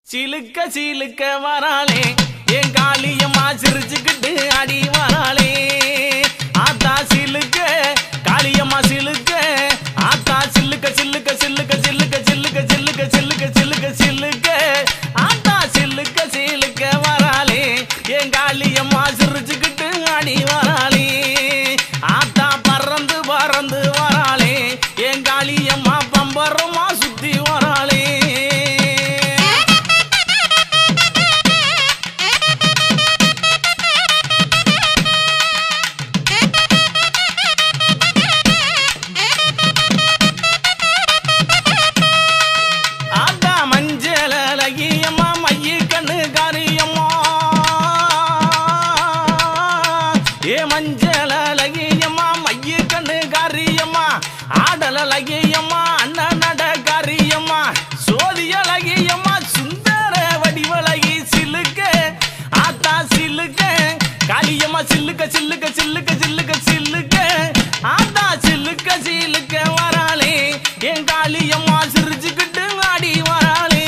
சிலுக்க சிலுக்க வராளே என் காளியம்மா சிரிச்சுக்கிட்டு அடி வராளே ஆத்தா சிலுக்க காளியம்மா சிலுக்க ஆத்தா சில்லுக்க சில்லுக்க சில்லுக்க சில்லுக்க சில்லுக்க சில்லுக்க சில்லுக்க சில்லுக்க சில்லுக்க ஆத்தா சில்லுக்க சிலுக்க வராளே என் காளியம்மா சிரிச்சுக்கிட்டு அடி வராளே ஆத்தா பறந்து பறந்து வராளே என் காளியம்மா பம்பரமா சுத்தி வராளே மஞ்சள் அழகியம்மா மைய கண்ணு காரியம்மா ஆடல் அழகியம்மா அண்ணன் நட காரியம்மா சோதி அழகியம்மா சுந்தர வடிவழகி சிலுக்க ஆத்தா சிலுக்க காளியம்மா சில்லுக்க சில்லுக்க சில்லுக்க சில்லுக்க சில்லுக்க ஆத்தா சில்லுக்க சிலுக்க வராளே என் காளியம்மா சிரிச்சுக்கிட்டு ஆடி வராளே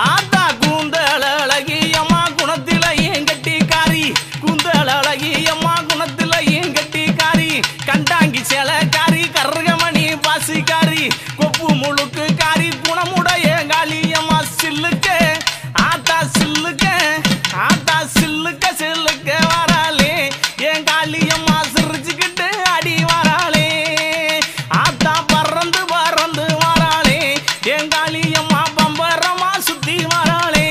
ஆத்தா கூந்தல் அழகியம்மா குணத்தில ஏன் கட்டிக்காரி கூந்தல் அழகியம்மா குணத்தில ஏன் கட்டிக்காரி கண்டாங்கி சேலக்காரி கருகமணி பாசிக்காரி கொப்பு முழுக்கு காரி குணமுடைய காளியம்மா சில்லுக்க ஆத்தா சில்லுக்க ஆத்தா சில்லுக்க சில்லுக்க வராளே என் காளியம்மா சிரிச்சுக்கிட்டு அடி வராளே ஆத்தா பறந்து பறந்து வராளே என் காளியம்மா பம்பரமா சுத்தி வராளே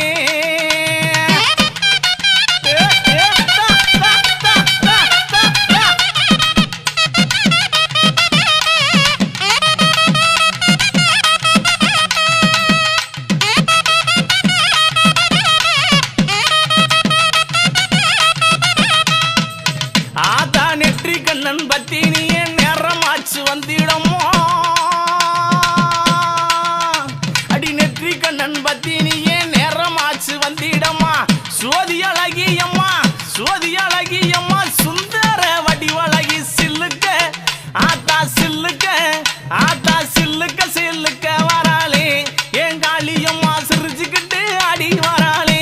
ஆத்தா நெற்றி கண்ணன் பத்தி நீ என் நேரமாச்சு வந்திடமோ அடி நெற்றி கண்ணன் பத்தி நீ என் நேரமாச்சு வந்திடம்மா சோதி அழகியம்மா சோதி அழகியம்மா சுந்தர வடிவழகி சில்லுக்க ஆத்தா சில்லுக்க ஆத்தா சில்லுக்க சில்லுக்க வராளே என் காளியம்மா சிரிச்சுக்கிட்டு அடி வராளே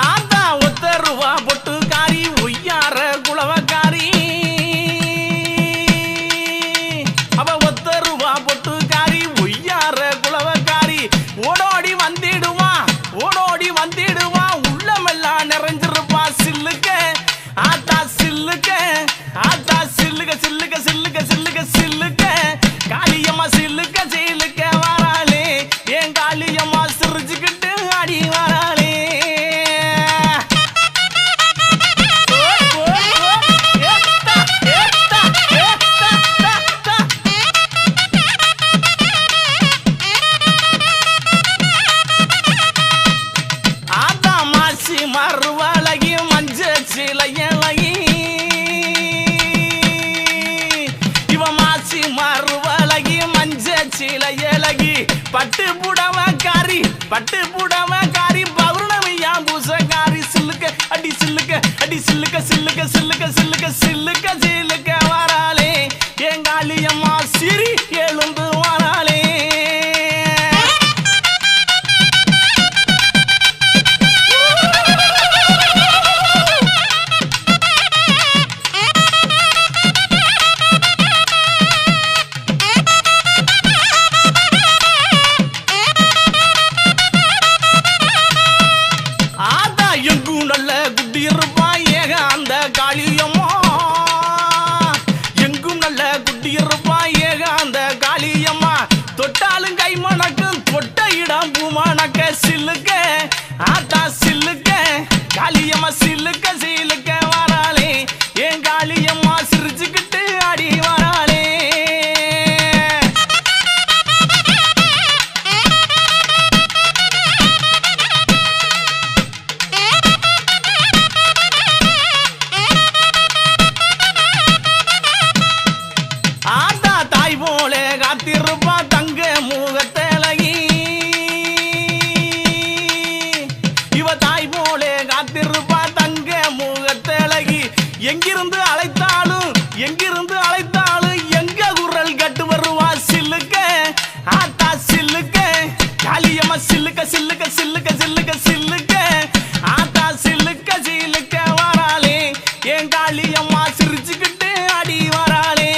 ஆத்தா ஒத்த ரூபா பொட்டுக்காரி ஒய்யார குளவக்காரி அவ ஒத்த ரூபா பொட்டுக்காரி ஒய்யார குளவக்காரி ஓடோடி வந்திடுவா ஓடோடி வந்திடுவா உள்ளமெல்லாம் நிறைஞ்சிருப்பா சில்லுக்க ஆத்தா சில்லுக்க ஆத்தா சில்லுக்க சில்லுக்க சில்லுக்க சில்லுக்க சில்லுக்க காளியம்மா சில்லுக்க சில்லுக்க வராளே என் காளியம்மா சிரிச்சுக்கிட்டு அடி வராளே ஆத்தா மாசி மறுவழகி மஞ்ச சிலையழகி இவ மாசி மறுவழகி மஞ்ச சிலையழகி பட்டு புடவக்காரி பட்டு புடவக்காரி பௌர்ணமியா பூசக்காரி சில்லுக்க அடி சில்லுக்க அடி சில்லுக்க சில்லுக்க சில்லுக்க சில்லுக்க சில்லுக்க சில்லுக்க வராளே என் காளியம்மா சிரி எழுந்து வராளே ஆத்தா எங்கும் நல்ல குட்டி இருப்பா ஏக அந்த காளியம்மா எங்கும் நல்ல குட்டி இருப்பா ஏக அந்த காளியம்மா எங்கிருந்து அழைத்தாலும் எங்க குரல் கட்டு வருவா சில்லுக்க ஆத்தா சில்லுக்க காளியம்மா சில்லுக்க சில்லுக்க சில்லுக்க சில்லுக்க சில்லுக்க ஆத்தா சில்லுக்க சில்லுக்க வராளே என் காளியம்மா சிரிச்சுக்கிட்டு அடி வராளே.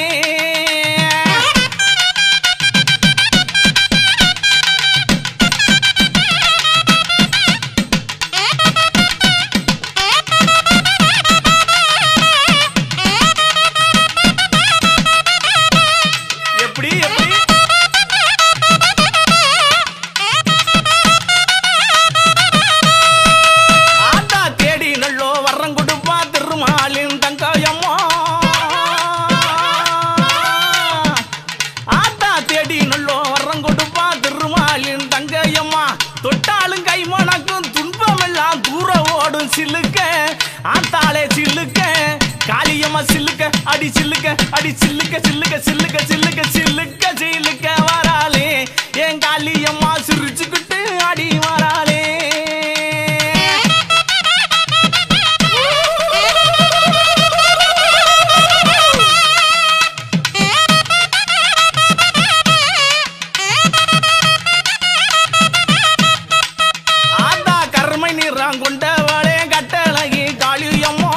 தொட்டாலும் கை மணக்கும் துன்பமெல்லாம் தூர ஓடும் சில்லுக்க ஆத்தாளே சில்லுக்க காளியம்மா சில்லுக்க அடி சில்லுக்க அடி சில்லுக்க சில்லுக்க சில்லுக்க சில்லுக்க சில்லுக்க சில்லுக்க வராளே என் காளியம்மா சிரிச்சுக்கிட்டு அடி வராளே. கொண்டவளே கட்டழகி காளியம்மா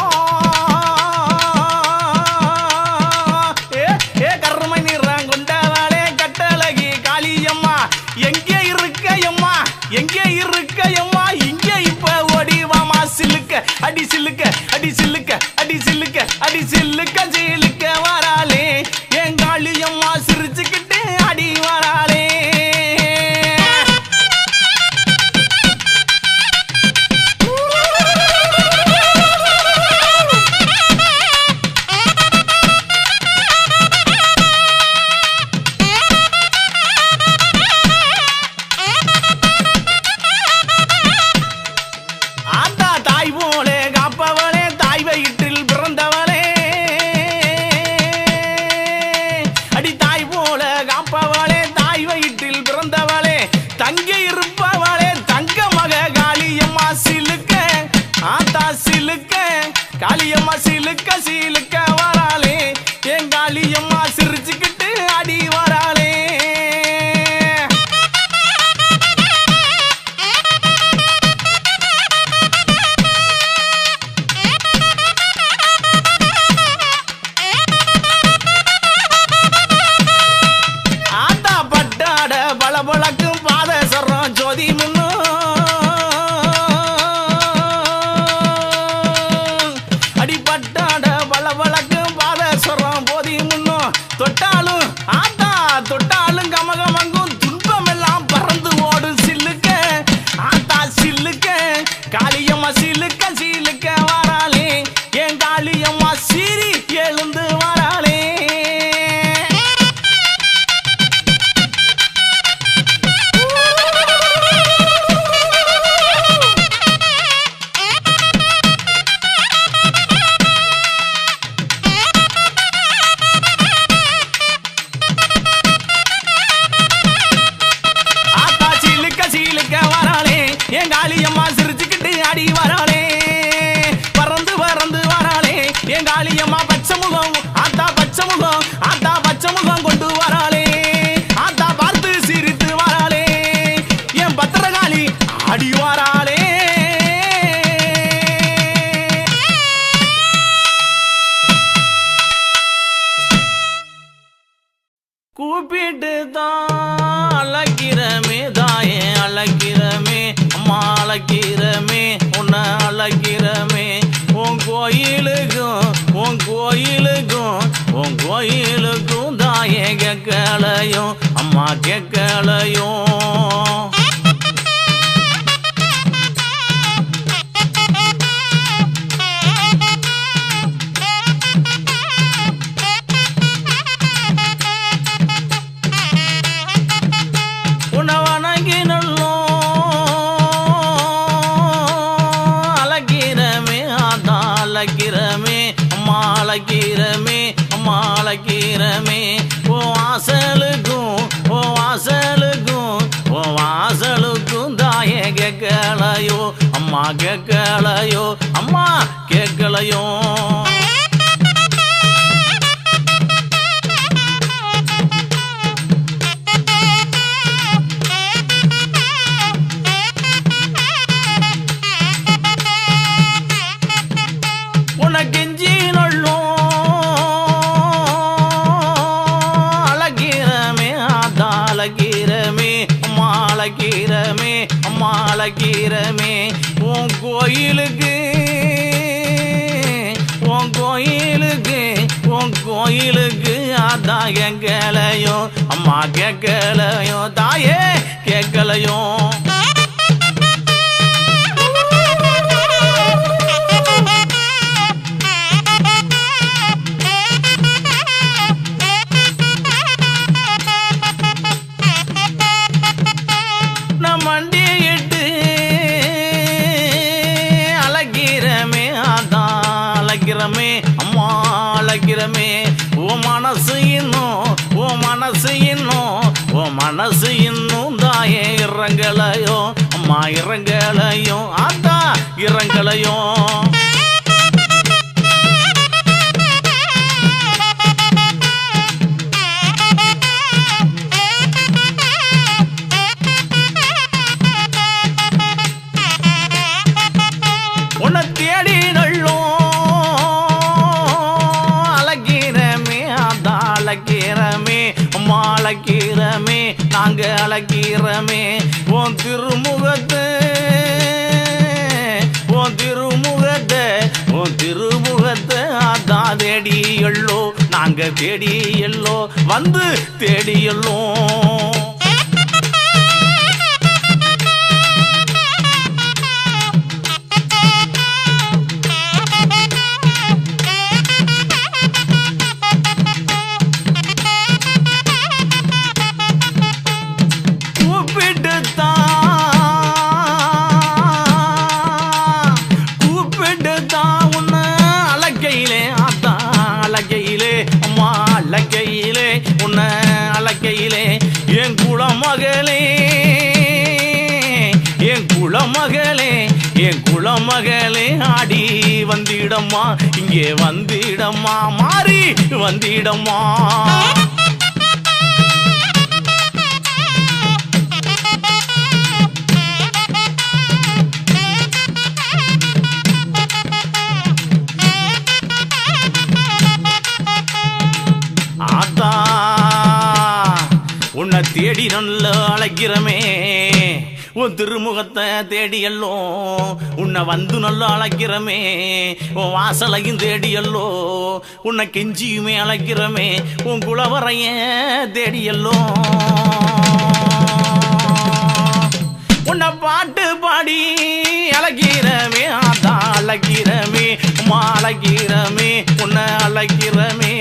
கருமை நிறம் கொண்டவளே கட்டழகி காளியம்மா எங்கே இருக்கையம்மா இங்கே இப்ப ஓடிவாமா சில்லுக்க அடி சில்லுக்க அடி சில்லுக்க அடி சில்லுக்க அடி சில்லுக்க சில்லுக்க வராளே என் காளியம்மா சிரிச்சுக்கிட்டு அடி வராளே. தங்கி இருப்பவளே தங்க மக காளியம்மா சிலுக்க ஆத்தா சிலுக்க காளியம்மா சிலுக்க சிலுக்க வராளே என் காளியம்மா சிரிச்சுக்கிட்டு அடி வராளே. ஆத்தா பட்டாட பளபளக்கும் பாதசரம் ஜோதி முன்னு அடிப்பட்டாட பளபளக்கும் பாதசரம் போதி முன்னு தொட்டாலும் ஆத்தா தொட்டாலும் கமகமங்கும் துன்பம் எல்லாம் பறந்து ஓடும் சில்லுக்க ஆத்தா சில்லுக்க காளியம்மா சில்லுக்க சில்லுக்க வராளே என் காளியம்மா சீரி எழுந்து வராளே. என் காளியம்மா சிரிச்சுக்கிட்டு அடி வராளே பறந்து பறந்து வராளே என் காளியம்மா பச்சை முகம் ஆத்தா பச்சை முகம் ஆத்தா பச்சை முகம் கொண்டு வராளே ஆத்தா பார்த்து சிரித்து வராளே என் பத்திரகாளி அடி வராளே. கூப்பிட்டு தான் அழைக்கிறமே தாயே அழைக்கிறமே அம்மா அழைக்கிறமே உன்னை அழைக்கிறமே உன் கோயிலுக்கும் தாயே கேட்கலையும் அம்மா கேட்கலையும். அழைக்கிறமே அம்மா அழைக்கிறமே அம்மா அழைக்கிறமே ஓ வாசலுக்கும் தாயே கேட்கலையோ அம்மா கேட்கலையோ அம்மா கேட்கலையோ. அழகிரமே உன் கோயிலுக்கு உன் கோயிலுக்கு உன் கோயிலுக்கு அதான் கேட்கலையோ அம்மா கேட்கலையோ தாயே கேட்கலையோ மண்டியிட்டு அழகிறமே அதான் அழகிறமே அம்மா அழகிறமே ஓ மனசு இன்னும் தாயே இறங்கலையோ அம்மா இறங்கலையோ அதான் இறங்கலையோ உன்னை தேடி நள்ளும் அழகிறமே அதான் அழகிறமே அம்மா அழகிறமே நாங்க அழகிறமே உன் திருமுகத்தை அதான் தேடி எள்ளோ நாங்க தேடி எள்ளோ வந்து தேடி எள்ளோ அழகையிலே உன்னை அழகையிலே என் குலமகளே ஆடி வந்திடம்மா இங்கே வந்திடம்மா மாறி வந்திடம்மா உன்னை தேடி நல்ல அழைக்கிறமே உன் திருமுகத்தை தேடியல்லோ உன்னை வந்து நல்லா அழைக்கிறமே உன் வாசலையும் தேடியல்லோ உன்னை கெஞ்சியுமே அழைக்கிறமே உன் குலவரைய தேடியல்லோ உன்னை பாட்டு பாடி அழைக்கிறமே அதான் அழைக்கிறமே உமா அழைக்கிறமே உன்னை அழைக்கிறமே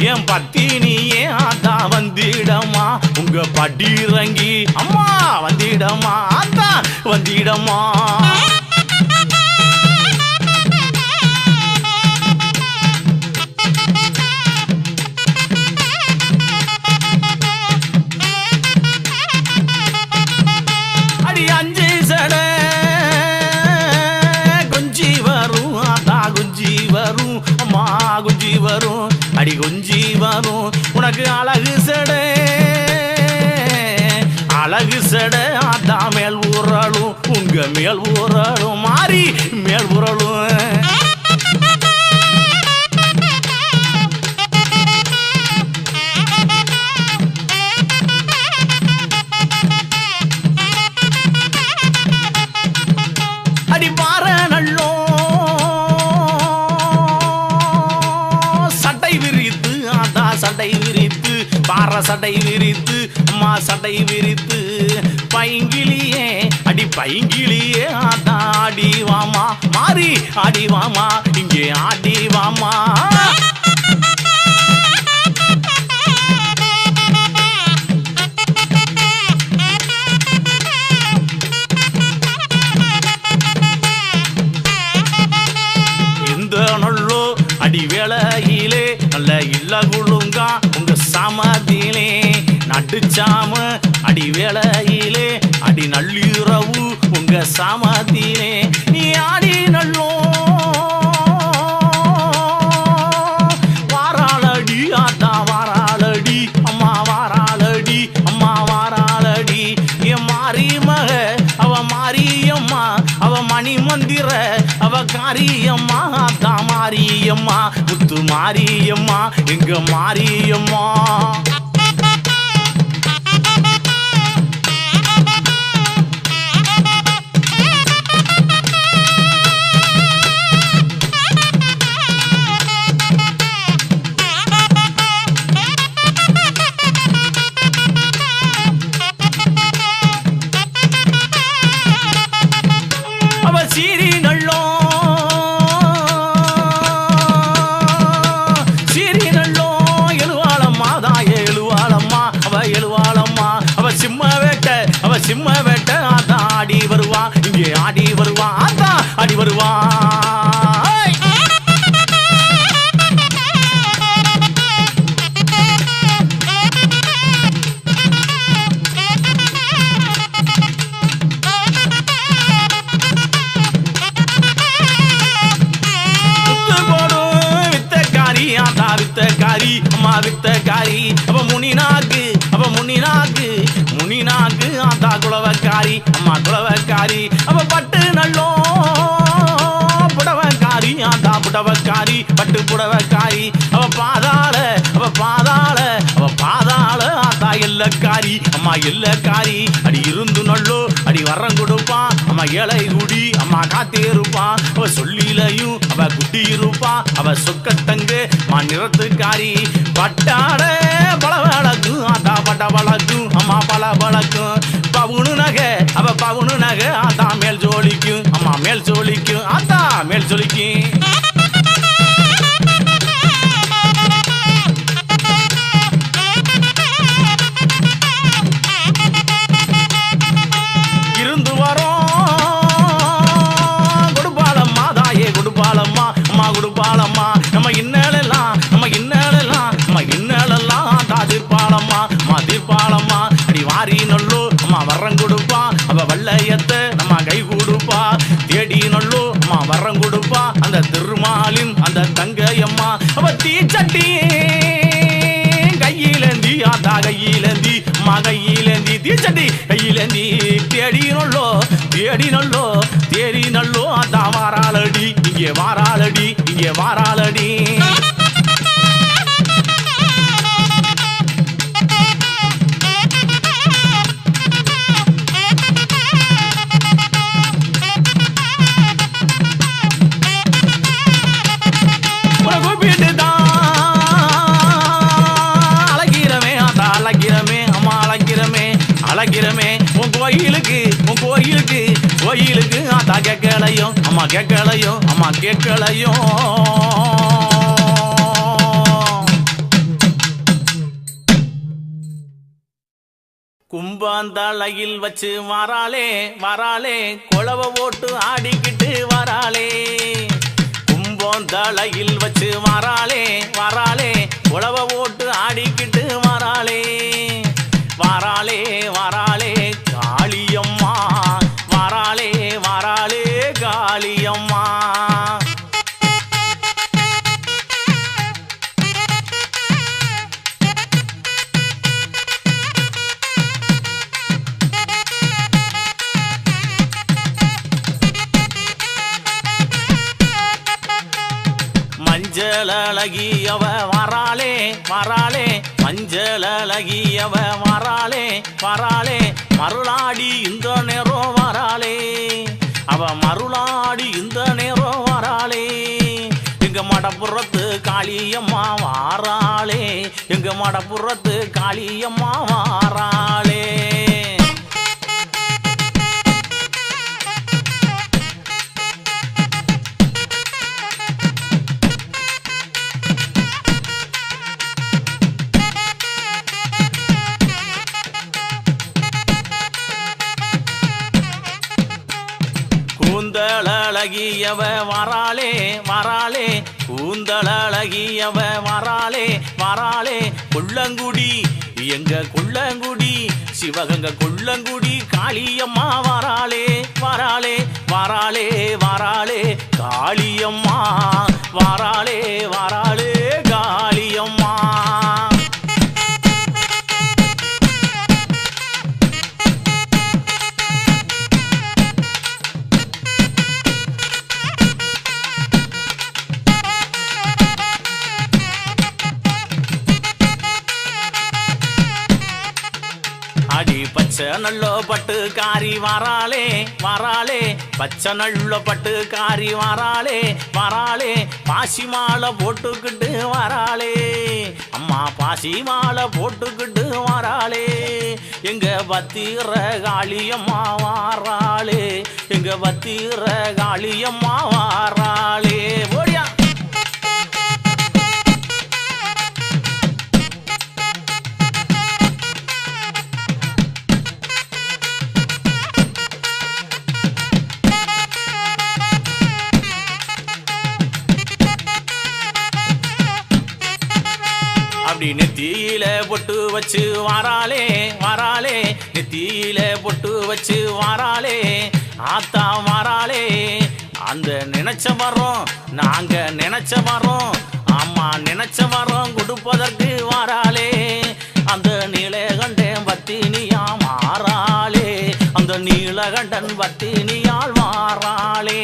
என் பத்தினியே அதான் வந்திடமா உங்க படிறங்கி அம்மா வந்திடமா அதான் வந்திடமா அடி அஞ்சு சடை குஞ்சி வரும் அதான் குஞ்சி வரும் அம்மா குஞ்சி வரும் அடி குஞ்சி வரும் உனக்கு அழகு சடை அதான் மேல் ஊறலும் உங்க மேல் ஊறலும் மாறி மேல் ஊறலும் அடி பாற நல்லோ சட்டை விரித்து அதான் சட்டை விரித்து பாற சட்டை விரித்து அம்மா சட்டை விரித்து பைங்கிலியே அடி பைங்கிலியே அதான் ஆடி வாமா மாறி ஆடி வாமா இங்கே ஆடி வாமா இந்த நல்லோ அடி வேளையிலே நல்ல இல்ல குழுங்கா உங்க சமதிலே நட்டுச்சாம அடி வேளையிலே அடி நள்ளிரவு உங்க சமதிலே நீ ஆடி நல்லோ வாராளடி அதான் வாராளடி அம்மா வாராளடி அம்மா வாராளடி என் மாறி மக அவ மாரியம்மா அவ மணி மந்திர அவ காரியம்மா அதான் மாரியம்மா முத்து மாரியம்மா எங்க மாரியம்மா சிம்ம வெட்ட அதான் ஆடி வருவா இங்கே ஆடி வருவா அதான் ஆடி வருவா வித்தக்காரி அம்மா வித்தக்காரி அவ முனிநாக்கு முனிநாக்கு ஆத்தா குளவக்காரி அம்மா குளவக்காரி அவ பட்டு நல்லோ புடவக்காரி ஆத்தா புடவக்காரி பட்டு புடவக்காரி அவ பாதாள ஆத்தா எல்லக்காரி அம்மா எல்லக்காரி அடி இருந்து நல்லோ அடி வரம் கொடுப்பா அம்மா ஏழை குடி அம்மா காத்தே இருப்பா அவ சொல்லிலையும் அவ குட்டி இருப்பா அவ சொக்கத்தங்கு மா நிறத்துக்காரி பட்டாட பல வழக்கும் ஆத்தா பட்ட வழக்கும் அம்மா பல வழக்கும் பவுனு நகை அவ பவுனு நகை ஆத்தா மேல் ஜோலிக்கும் அம்மா மேல் ஜோலிக்கும் ஆத்தா மேல் ஜோலிக்கும் இருந்து வரோம் கொடுப்பாளம்மா தாயே கொடுப்பாளம்மா அம்மா கொடுப்பாளம்மா நம்ம இன்னலெல்லாம் தீர்ப்பாளம்மா அம்மா தீர்ப்பாளம்மா அடி வாரி நல்லோ அம்மா வரம் கொடுப்பா அவ வல்லையத்தை நம்ம கை கொடுப்பா தேடி நல்லோ அம்மா வரம் கொடுப்பா அந்த திருமாலின் அந்த தங்கையம்மா அவ தீச்சட்டி கையிலேந்தி ஆத்தா கையிலேந்தி அம்மா கையிலேந்தி தீச்சட்டி கையிலேந்தி தேடி நல்லோ ஆத்தா வாராளடி இங்கே வாராளடி அழகிறமே உன் கோயிலுக்கு ஆத்தா கேட்கலையும் அம்மா கேட்கலையும் கும்பாந்தலையில் வச்சு வராளே குளவ ஓட்டு ஆடிக்கிட்டு வராளே கும்பாந்தலையில் வச்சு வராளே குளவ ஓட்டு ஆடிக்கிட்டு வராளே காளியம்மா வராளே காளியம்மா மஞ்சள் அழகியவ வராளே மஞ்சள் அழகியவ வராளே மருளாடி இந்த நேரம் வராளே அவ மருளாடி இந்த நேரம் வராளே எங்க மடப்புறத்து காளியம்மா வாராளே எங்க மடப்புறத்து காளியம்மா வாராளே கூந்தழகியவ கூந்தழகியவ வராளே கொள்ளங்குடி எங்க கொள்ளங்குடி சிவகங்க கொள்ளங்குடி காளியம்மா வராளே காளியம்மா வராளே காளியம்மா அடி பச்சை நல்ல பட்டுக்காரி வராளே பச்சை நல்ல பட்டுக்காரி வராளே பாசி மாலை போட்டுக்கிட்டு வராளே அம்மா பாசி மாலை போட்டுக்கிட்டு வராளே எங்க பத்திர காளியம்மா வாராளே எங்க பத்திர காளியம்மா வாராளே ஓடியா அடி நெத்தியில பொட்டு வச்சு வாராளே வாராளே நெத்தியில பொட்டு வச்சு வாராளே ஆத்தா வாராளே அந்த நினைச்ச வரோம் நாங்க நினைச்ச வரோம் அம்மா நினைச்ச வரோம் கொடுப்பதற்கு வாராளே அந்த நீலகண்டன் பத்தினியா மாறாளே அந்த நீலகண்டன் பத்தினியால் வாராளே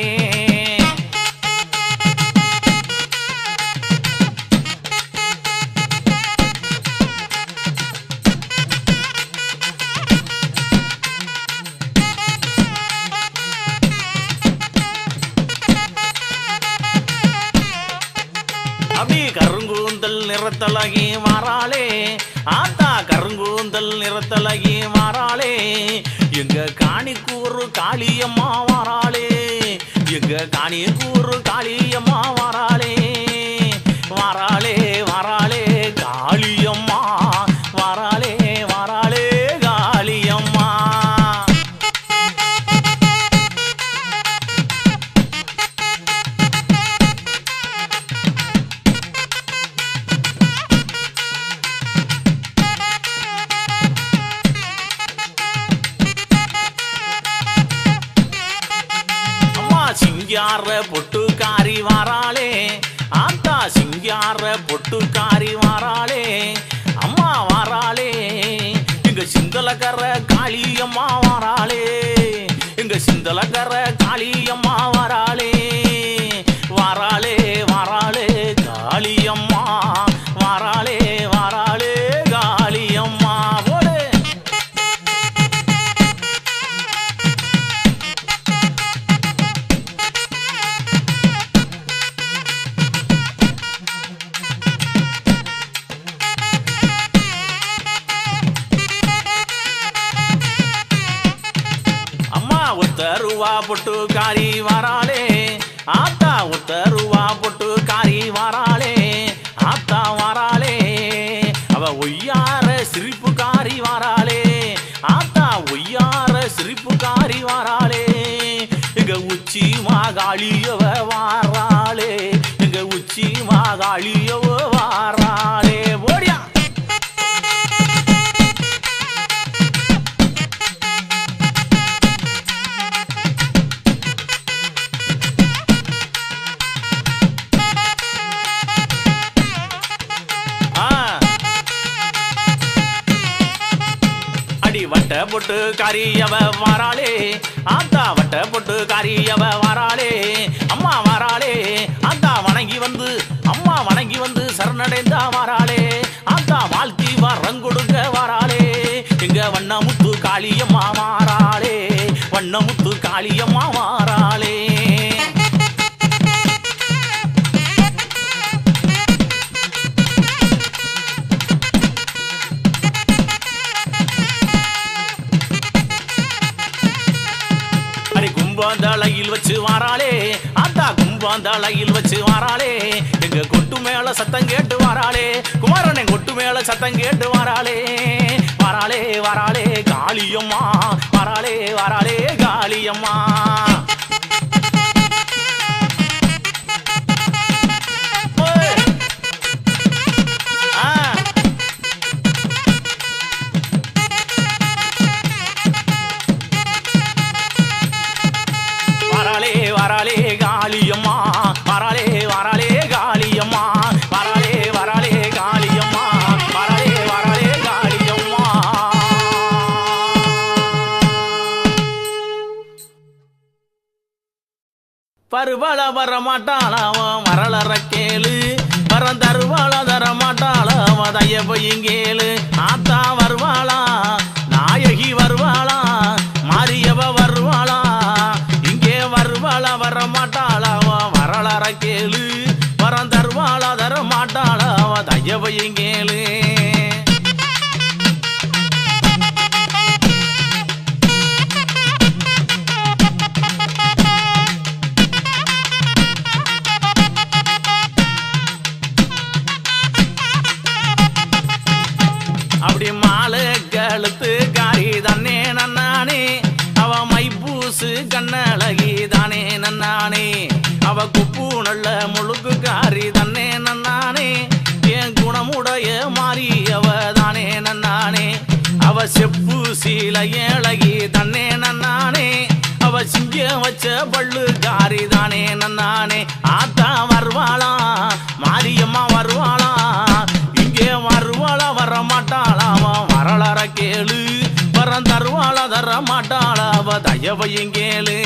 கருங்கூந்தல் நிறத்தலகி மாறாளே ஆத்தா கருங்கூந்தல் நிறத்தலகி மாறாளே எங்க காணிக்கூறு காளியம்மா வாராளே எங்க காணிக்கூறு காளியம்மா வாராளே வாராளே வாராளே காளியம்மா வாராளே வாராளே காளியம்மா சிங்கார பொட்டுக்காரி வாராளே ஆத்தா சிங்கார பொட்டுக்காரி வாராளே அம்மா வாராளே எங்க சிந்தலக்கர காளியம்மா வாராளே எங்க சிந்தலக்கர காளியம்மா வாராளே வாராளே வாராளே காளியம்மா வாராளே வாராளே காளியம்மா போடு உத்தருவா பொட்டுக்காரி வாராளே ஆத்தா உத்தருவா பொட்டுக்காரி வாராளே ஆத்தா வாராளே அவ ஒய்யார சிரிப்புக்காரி வாராளே ஆத்தா ஒய்யார சிரிப்புக்காரி வாராளே எங்க உச்சி மாகாளியவ வாராளே எங்க உச்சி மாகாளியவ வாராளே ஓடியா வட்ட பொட்டு காரியவ வாராளே ஆத்தா வட்ட பொட்டு காரியவ வாராளே அம்மா வாராளே ஆத்தா வணங்கி வந்து அம்மா வணங்கி வந்து சரணடைந்தா வாராளே ஆத்தா வாழ்த்தி வரங்கொடுங்க வாராளே எங்க வண்ணமுத்து காளியம்மா வாராளே வண்ணமுத்து காளியம்மா வாராளே கும்பாந்தளையில் வச்சு வாராளே ஆத்தா கும்பாந்தளையில் வச்சு வாராளே எங்க கொட்டு மேல சத்தம் கேட்டு வாராளே குமாரனை கொட்டு மேல சத்தம் கேட்டு வாராளே வாராளே வாராளே காளியம்மா வாராளே வாராளே காளியம்மா வாராளே காளியம்மா வாராளே வாராளே காளியம்மா வாராளே வாராளே காளியம்மா வாராளே வாராளே காளியம்மா பருவள வரமாட்டாளாவன் மரளற கேளு பரந்தருவாள தரமாட்டாளாவன் தய பொய்யங்கேளு ஆத்தா வருவாளா நாயகி வருவாளா மாரியவ வருவாளா வரமாட்டாளாவ வரலாற கேளு வரந்தருவாள தர மாட்டாளாவ தயவையங்கேளு அப்படி மாலை கழுத்து காரி தன்னே நன்னானே அவ மைப்பூசு கண்ணழகி தானே நன்னானே அவ குப்பு நல்ல முழுக்கு காரி தன்னே நன்னானே என் குணமுடைய மாறி செப்பு சீல ஏழகி தன்னே நன்னானே அவ சிங்க வச்ச பள்ளுக்காரி தானே நன்னானே ஆத்தா வருவாளா மாரியம்மா வருவாளா இங்கே வருவாளா வர மாட்டாளாவா வரலாற கேளு வரம் தருவாளா தர மாட்டாளா அவ தயவையும் கேளு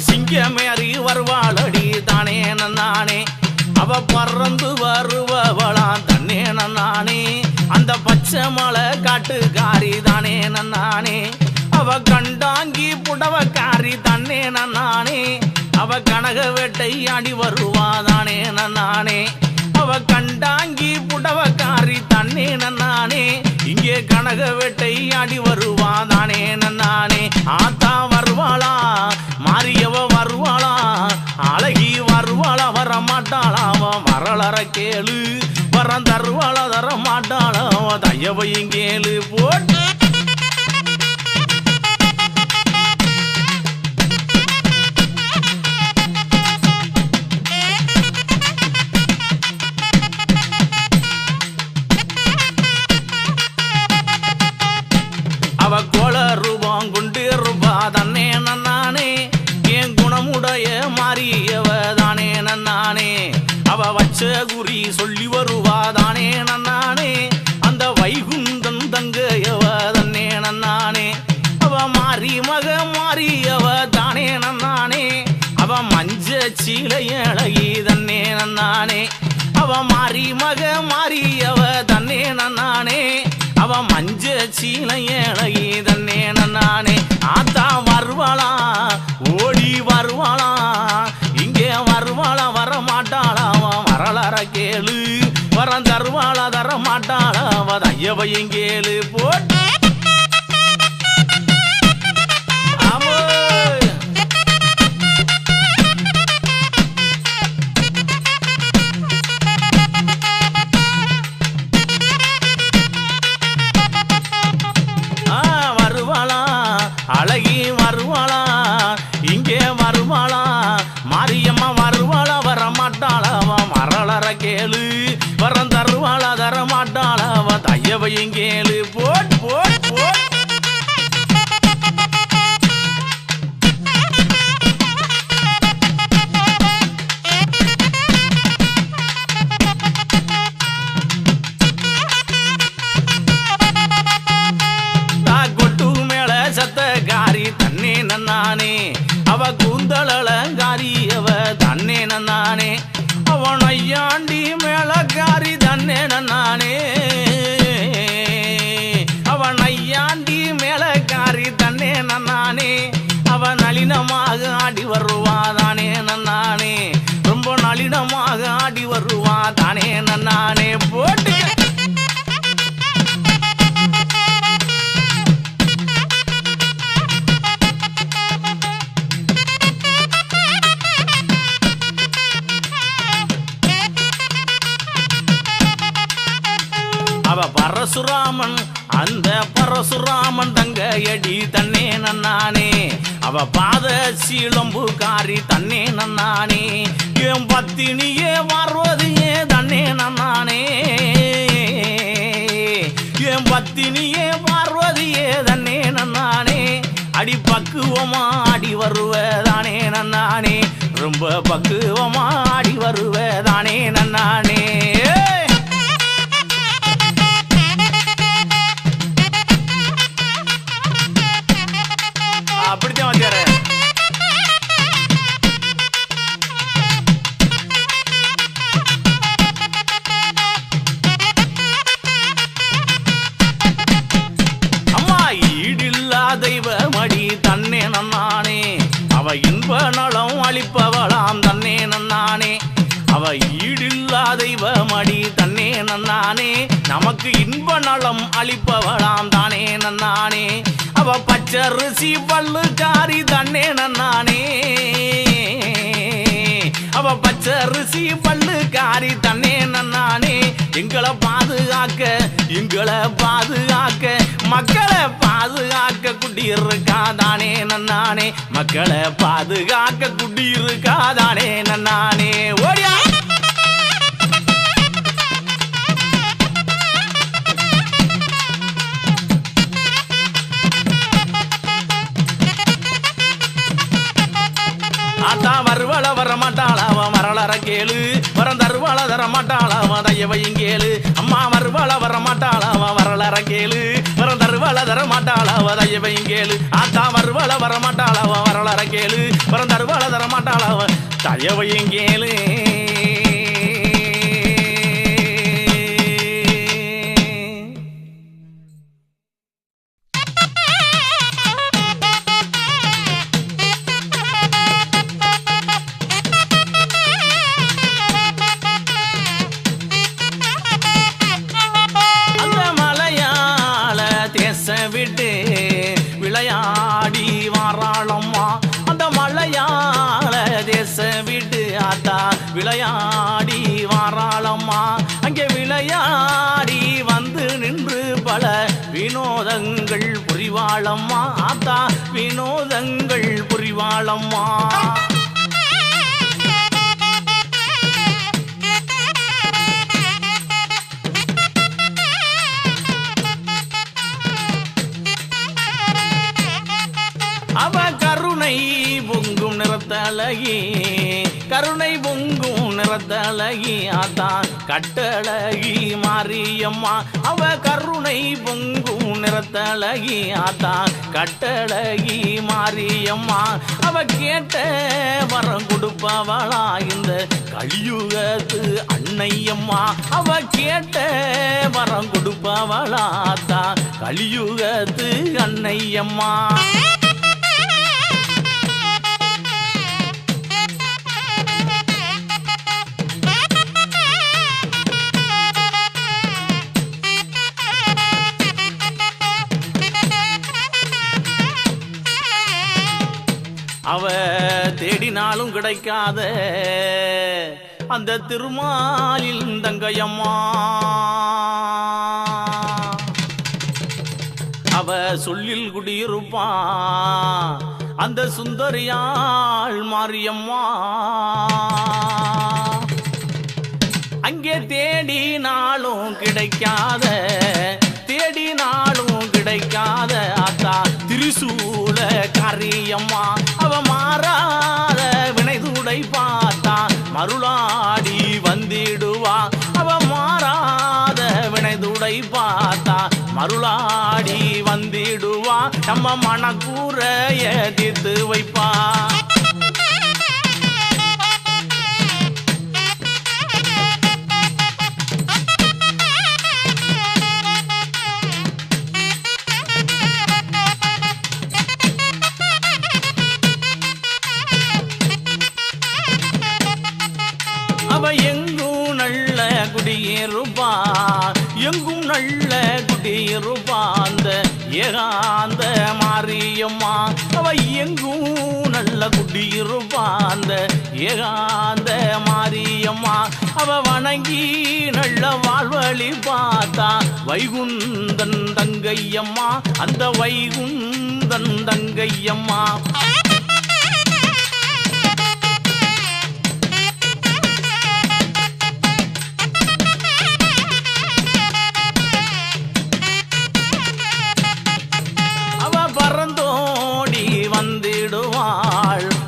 சிங்கமேறி வருவாளடி தானே நன்னானே அவ பறந்து வருவவளாம் தன்னே நன்னானே அந்த பச்சை மலை காட்டுக்காரி தானே நன்னானே அவ கண்டாங்கி புடவக்காரி தன்னே நன்னானே அவ கனக வேட்டையாடி வருவாதானே நன்னானே அவ கண்டாங்கி புடவக்காரி தன்னே நன்னானே இங்கே கனக வேட்டையாடி வருவாதானே நன்னானே ஆத்தா வருவாளா மாரியவ வருவாளா அழகி வருவாளா வர மாட்டாளாவ வரலற கேளு வரம் தருவாளா தர மாட்டாளாவ தயவையும் கேளு போட்டு அவ கோல ரூபம் குண்டு ரூபா தன்னே நன்னானே என் குணமுடைய மாரியவ தானே நன்னானே அவ வச்ச குறி சொல்லி வருவாதானே நன்னானே அந்த வைகுந்தன் தங்கையவ தன்னே நன்னானே அவ மாறி மக மாரியவ தானே நன்னானே அவ மஞ்ச சீலையழகி தன்னே நன்னானே அவ மாறி மக மாரியவ தன்னே நன்னானே அவ மஞ்ச சீலையழகி தன்னே நன்னானே ஆத்தா வருவாளா ஓடி வருவாளா இங்கே வருவாளா வர மாட்டாளா வரலாற கேளு வரம் தருவாளா தர மாட்டாளா அவ தயவையும் கேளு போட்டு அழகி வருவாளா இங்கே வருவாளா மாரியம்மா வருவாளா வர மாட்டாளா மரளற கேளு வரம் தருவாளா தர மாட்டாளா தையவையும் கேளு போட் போட் போட் தன்னே நன்னானே அவ கூந்தளங்காரி அவ தன்னே நன்னானே அவன் ஐயாண்டி மேளக்காரி தன்னே நன்னானே அவன் ஐயாண்டி மேளக்காரி தன்னே நன்னானே அவ நளினமாக ஆடி வருவாதானே நன்னானே ரொம்ப நளினமாக ஆடி வருவா தானே நன்னானே போட்டு அவ பரசுராமன் அந்த பரசுராமன் தங்கையடி தன்னே நன்னானே அவ பாத சீலம்புக்காரி தன்னே நன்னானே என் பத்தினியே பார்வதியே தன்னே நன்னானே என் பத்தினியே பார்வதியே தன்னே நன்னானே அடி பக்குவமா ஆடி வருவதானே நன்னானே ரொம்ப பக்குவமா ஆடி வருவதானே நன்னானே அப்படித்தான் வச்சாரு அம்மா ஈடில்லா தெய்வமடி தன்னே நன்னானே அவ இன்ப நலம் அளிப்பவளாம் தன்னே நன்னானே அவ ஈடில்லா தெய்வமடி தன்னே நன்னானே நமக்கு இன்ப நலம் அளிப்பவளாம் தானே நன்னானே அவ பச்சரிசி பல்லுக்காரி தன்னே நன்னானே அவ பச்சரிசி பல்லுக்காரி தன்னே நன்னானே எங்களை பாதுகாக்க எங்களை பாதுகாக்க மக்களை பாதுகாக்க குடியிருக்காதானே நன்னானே மக்களை பாதுகாக்க குடியிருக்காதானே நன்னானே ஓடியா ஆத்தா வருவள வர மாட்டாளாவ மரளற கேளு வரம் தருவள தர மாட்டாளாவ தையவையும் கேளு அம்மா வருவள வர மாட்டாளாவ வரளற கேளு வரம் தருவள தர மாட்டாளாவ தையவையும் கேளு ஆத்தா வருவள வர மாட்டாளாவ வரளற கேளு வரம் தருவள தர மாட்டாளாவ தையவையும் கேளு விட்டு விளையாடி வாராளம்மா அந்த மலையாள தேச விட்டு ஆத்தா விளையாடி வாராளம்மா அங்கே விளையாடி வந்து நின்று பல வினோதங்கள் புரிவாளம்மா ஆத்தா வினோதங்கள் புரிவாளம்மா அவ கருணை பொங்கும் நிறத்தழகி கருணை பொங்கும் நிறத்தழகி ஆத்தான் கட்டழகி மாரியம்மா அவ கருணை பொங்கும் நிறத்தழகி ஆத்தான் கட்டழகி மாரியம்மா அவ கேட்ட வரம் கொடுப்பவளா இந்த கலியுகத்து அன்னையம்மா அவ கேட்ட வரம் கொடுப்பவளா ஆத்தான் கலியுகத்து அன்னையம்மா அவ தேடினாலும் கிடைக்காத அந்த திருமாலின் தங்கையம்மா அவ சொல்லில் குடியிருப்பா அந்த சுந்தரியாள் மாரியம்மா அங்கே தேடினாலும் கிடைக்காத தேடினாலும் கிடைக்காத ஆத்தா திரிசூல காரியம்மா அவ மாறாத வினைதுடை பார்த்தா மருளாடி வந்திடுவா அவ மாறாத வினைதுடை பார்த்தா மருளாடி வந்திடுவா நம்ம மனக்கூறைய தீர்த்து வைப்பா அவ எங்கும் நல்ல குடியிருப்பா எங்கும் நல்ல குடியிருப்பா அந்த ஏகாந்த மாரியம்மா அவ எங்கும் நல்ல குடியிருப்பா அந்த ஏகாந்த மாரியம்மா அவ வணங்கி நல்ல வாழ்வழி பார்த்தா வைகுந்தன் தங்கையம்மா அந்த வைகுந்தன் தங்கையம்மா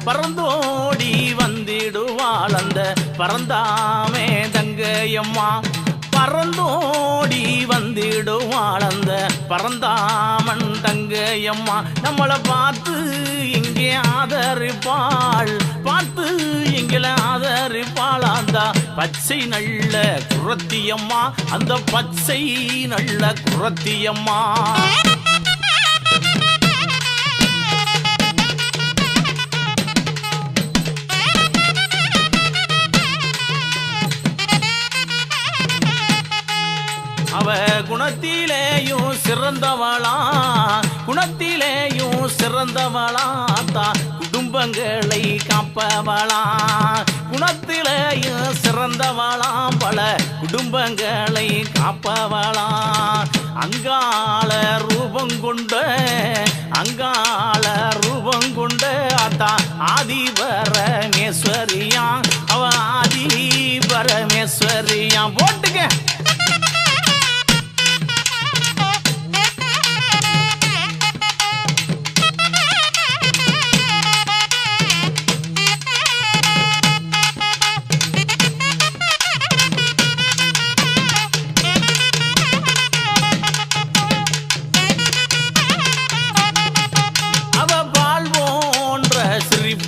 பறந்தோடி வந்திடுவாள் அந்த பறந்தாமே தங்கையம்மா பறந்தோடி வந்திடுவாள் அந்த பறந்தாமன் தங்கையம்மா நம்மளை பார்த்து இங்கே ஆதரிப்பாள் பார்த்து எங்களை ஆதரிப்பாள் அந்த பச்சை நல்ல குரத்தியம்மா அந்த பச்சை நல்ல குரத்தியம்மா அவ குணத்திலேயும் சிறந்தவளா குணத்திலேயும் சிறந்தவளா குடும்ப குடும்பங்களை காப்பவளாம் குணத்திலேயும் சிறந்தவளாம் பல குடும்பங்களை காப்பவளாம் அங்காள ரூபம் கொண்ட அத்தா ஆதி பரமேஸ்வரியா அவ ஆதி பரமேஸ்வரியா போட்டுக்க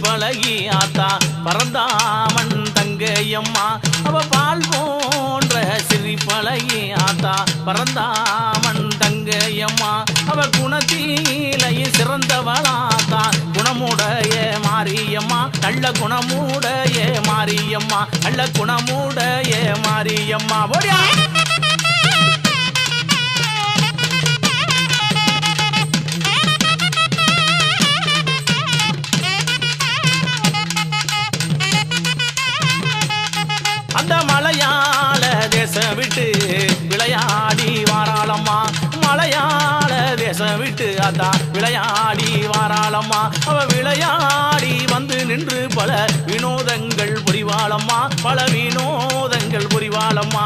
பழகி ஆத்தா பரந்தாமன் தங்கையம்மா அவ பால் போன்ற சிறி பழகி ஆத்தா பரந்தாமன் தங்கையம்மா அவ குணத்திலையும் சிறந்தவளாத்தா குணமுடைய மாரியம்மா நல்ல குணமுடைய மாரியம்மா நல்ல குணமுடைய மாரியம்மா போடியா அந்த மலையாள தேசம் விட்டு விளையாடி வாராளம்மா மலையாள தேசம் விட்டு அத்தா விளையாடி வாராளம்மா அவ விளையாடி வந்து நின்று பல வினோதங்கள் புரிவாளம்மா பல வினோதங்கள் புரிவாளம்மா